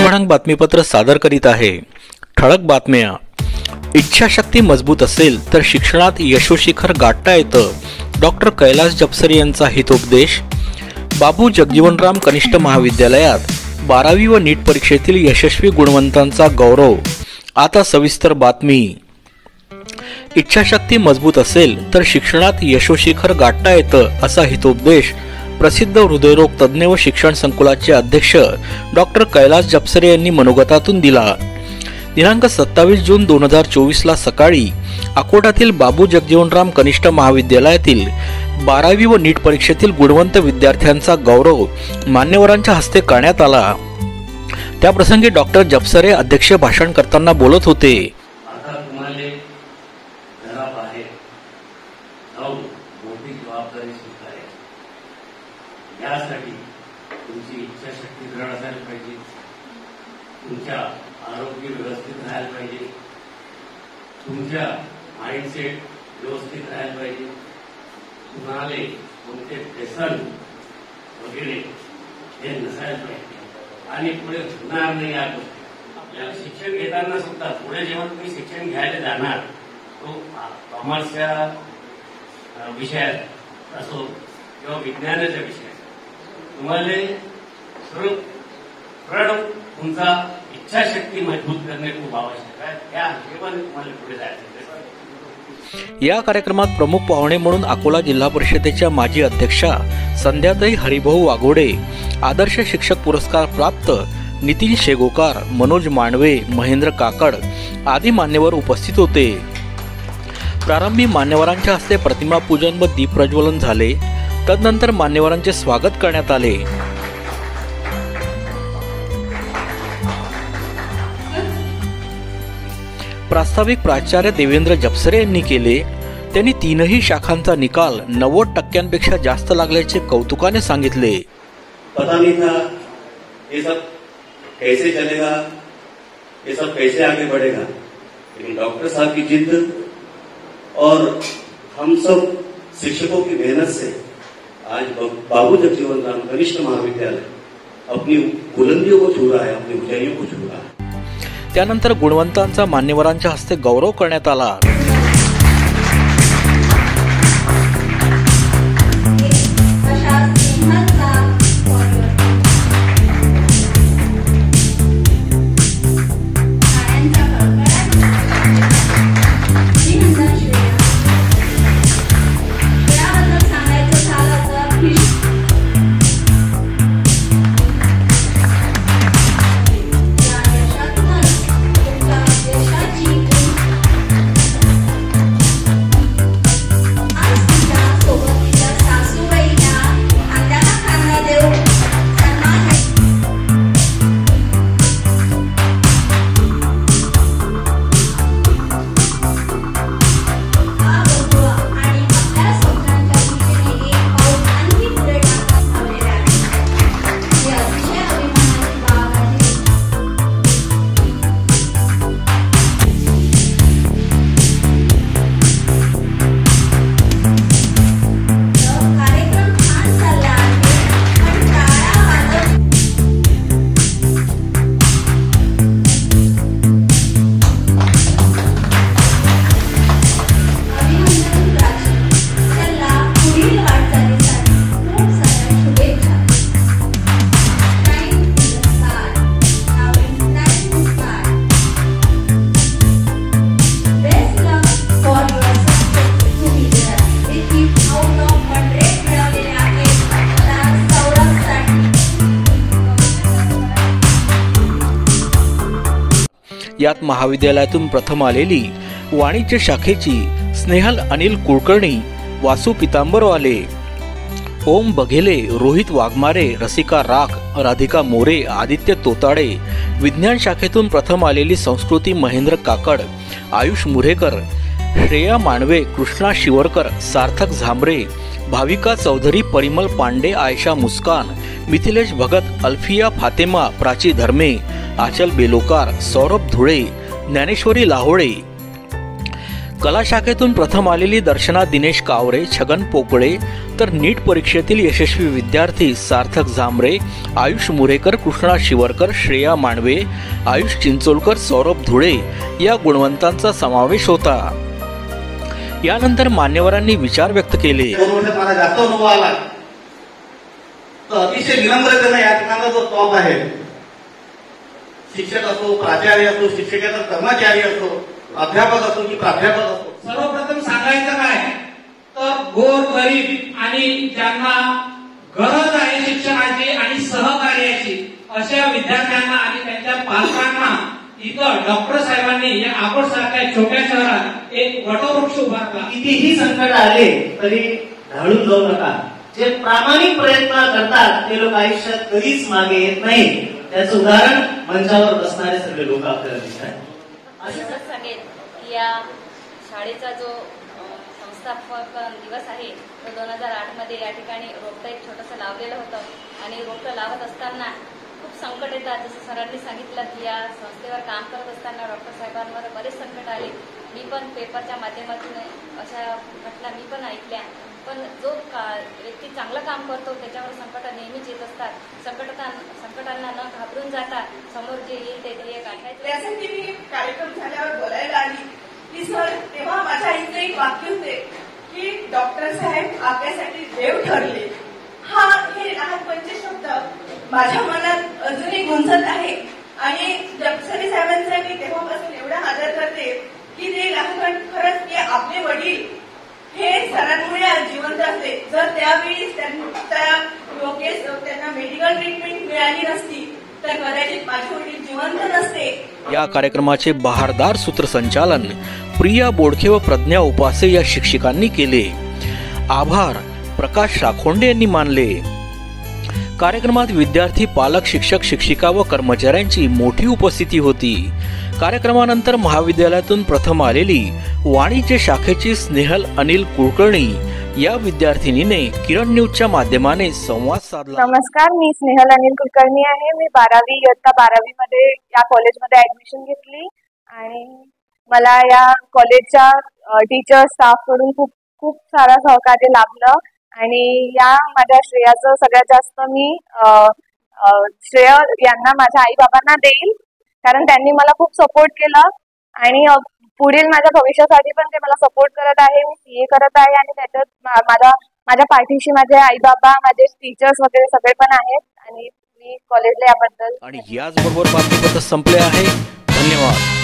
वळंग बातमीपत्र सादर करीत आहे। ठळक बातम्या। इच्छाशक्ती मजबूत असेल तर शिक्षणात यशोशिखर गाठता येतं। डॉक्टर कैलास जपसरे यांचा हितोपदेश। बाबू जगजीवनराम कनिष्ठ महाविद्यालयात 12वी व नीट परीक्षेतील यशस्वी गुणवंतांचा गौरव। आता सविस्तर बातमी। इच्छाशक्ती मजबूत असेल तर शिक्षणात यशोशिखर गाठता येतं असा हितोपदेश प्रसिद्ध हृदयरोग तज्ज्ञ व शिक्षण संकुलाचे अध्यक्ष डॉक्टर कैलास जपसरे यांनी मनोगतातून दिला। दिनांक 27 जून 2024 ला सकाळी अकोटातील बाबू जगजीवनराम कनिष्ठ महाविद्यालयातील 12वी व नीट परीक्षेतील गुणवंत विद्यार्थ्यांचा गौरव मान्यवरांच्या हस्ते करण्यात आला। त्याप्रसंगी डॉक्टर जपसरे अध्यक्ष भाषण करताना बोलत होते। यासाठी तुमची इच्छाशक्ती दृढ असायला पाहिजे, तुमच्या आरोग्य व्यवस्थित राहायला पाहिजे, तुमच्या माइंडसेट व्यवस्थित राहायला पाहिजे, तुम्हाला कोणते व्यसन वगैरे हे नसायला पाहिजे आणि पुढे होणार नाही। या गोष्टी आपल्याला शिक्षण घेताना सुद्धा पुढे जेव्हा तुम्ही शिक्षण घ्यायला जाणार तो कॉमर्सच्या विषयात असो किंवा विज्ञानाच्या विषयात तुम्हाला सर्व तुमचा इच्छाशक्ती मजबूत करणे खूप आवश्यक आहे। त्या हिशोबाने तुम्हाला पुढे जायचं। या कार्यक्रमात प्रमुख पाहुणे म्हणून अकोला जिल्हा परिषदेच्या माजी अध्यक्षा संध्याताई हरिभाऊ वाघोडे, आदर्श शिक्षक पुरस्कार प्राप्त नितीन शेगोकार, मनोज मांडवे, महेंद्र काकड आदी मान्यवर उपस्थित होते। प्रारंभी मान्यवरांच्या हस्ते प्रतिमा पूजन व दीप प्रज्वलन झाले। तदनंतर मान्यवरांचे स्वागत करण्यात आले। प्रास्ताविक प्राचार्य देवेंद्र जपसरे यांनी केले। त्यांनी तीनही शाखांचा निकाल 90% जास्त लागल्याचे कौतुकाने सांगितले। पता नहीं था ये सब कैसे चलेगा, ये सब कैसे आगे बढ़ेगा, लेकिन डॉक्टर साहब की जिद्द और हम सब शिक्षकों की मेहनत से आज बाबू जगजीवनराम कनिष्ठ महाविद्यालय अपनी बुलंदियों को छू रहा है, अपनी ऊंचाइयों को छू रहा है। त्यानंतर गुणवंतांचा मान्यवरांच्या हस्ते गौरव करण्यात आला। यात महाविद्यालयातून प्रथम आलेली वाणिज्य शाखेची स्नेहल अनिल कुलकर्णी, वासू पितांबरवाले, ओम बघेले, रोहित वाघमारे, रसिका राख, राधिका मोरे, आदित्य तोताडे, विज्ञान शाखेतून प्रथम आलेली संस्कृती महेंद्र काकड, आयुष मुरेकर, श्रेया मांडवे, कृष्णा शिवरकर, सार्थक झांबरे, भाविका चौधरी, परिमल पांडे, आयशा मुस्कान, मिथिलेश भगत, अल्फिया फातेमा, प्राची धर्मे, आचल बेलोकार, सौरभ धुळे, ज्ञानेश्वरी लाहोळे। कला शाखेतून प्रथम आलेली दर्शना दिनेश कावरे, छगन पोकळे, तर नीट परीक्षेतील यशस्वी विद्यार्थी सार्थक झांबरे, आयुष मुरेकर, कृष्णा शिवरकर, श्रेया मांडवे, आयुष चिंचोलकर, सौरभ धुळे या गुणवंतांचा समावेश होता। यानंतर मान्यवरांनी विचार व्यक्त केले। मला जास्त अनुभव आला तर अतिशय विनम्रतेने या ठिकाणचा जो टॉप आहे, शिक्षक असो, प्राचार्य असो, शिक्षकेतर कर्मचारी असो, अध्यापक असो की प्राध्यापक असो, सर्वप्रथम सांगायचं काय तर गोर गरीब आणि ज्यांना गरज आहे शिक्षणाची आणि सहकार्याची अशा विद्यार्थ्यांना आणि त्यांच्या पालकांना इथं डॉक्टर साहेबांनी या आकोट सारख्या छोट्या शहरात एक वटवृक्ष उभारला। कितीही संकट आले तरी ढाळून जाऊ नका। जे प्रामाणिक प्रयत्न करतात ते लोक आयुष्यात कधीच मागे येत नाही। त्याचं उदाहरण मंचावर बसणारे सगळे लोक आपल्याला दिसतात। असंच सांगेल की या शाळेचा जो संस्थापक दिवस आहे तो 2008 मध्ये या ठिकाणी रोपटं एक छोटंसं लावलेलं होतं आणि रोपटं लावत असताना खूप संकट येतात। जसं सरांनी सांगितलं की या संस्थेवर काम करत असताना डॉक्टर साहेबांवर बरेच संकट आले। मी पण पेपरच्या माध्यमातून अशा घटना मी पण ऐकल्या। पण जो व्यक्ती चांगलं काम करतो त्याच्यावर संकट नेहमीच येत असतात। संकटांना न घाबरून जाता समोर जे येईल ते गाठायचं। त्यासाठी मी कार्यक्रम झाल्यावर बोलायला आली की सर, तेव्हा माझ्या आईचं एक वाक्य होते की डॉक्टर साहेब आपल्यासाठी देव ठरले। हे लहानपणचे शब्द माझ्या मनात अजूनही गुंजत आहे आणि जगसरी साहेबांचा मी तेव्हापासून एवढा आदर करते की ते लहानपण खरंच की आपले वडील हे सरांमुळे आज जिवंत असते। जर त्यावेळी त्यांना मेडिकल ट्रीटमेंट मिळाली नसती तर कदाचित माझे वडील जिवंत नसते। या कार्यक्रमाचे बहारदार सूत्रसंचालन प्रिया बोडखे व प्रज्ञा उपासे या शिक्षकांनी केले। आभार प्रकाश राखोंडे यांनी मानले। कार्यक्रमात विद्यार्थी, पालक, शिक्षक, शिक्षिका व कर्मचाऱ्यांची मोठी उपस्थिती होती। कार्यक्रमानंतर महाविद्यालयातून प्रथम आलेली वाणिज्य शाखेची स्नेहल अनिल कुलकर्णी या विद्यार्थिनीने किरण न्यूजच्या माध्यमाने संवाद साधला। नमस्कार, मी स्नेहल अनिल कुलकर्णी आहे। मी 12वी मध्ये या कॉलेजमध्ये ऍडमिशन घेतली आणि मला या कॉलेजच्या टीचर स्टाफ कडून खूप सारा सहकार्य लाभलं आणि या माझ्या श्रेयाचं सगळ्यात जास्त मी श्रेय यांना, माझ्या आई बाबांना देईल, कारण त्यांनी मला खूप सपोर्ट केलं आणि पुढील माझ्या भविष्यासाठी पण ते मला सपोर्ट करत आहे। मी सीए करत आहे आणि त्याच्यात माझ्या पाठीशी माझे आई बाबा, माझे टीचर्स वगैरे सगळे पण आहेत आणि मी कॉलेजला याबद्दल। आणि याचबरोबर बातमीपत्र संपले आहे। धन्यवाद।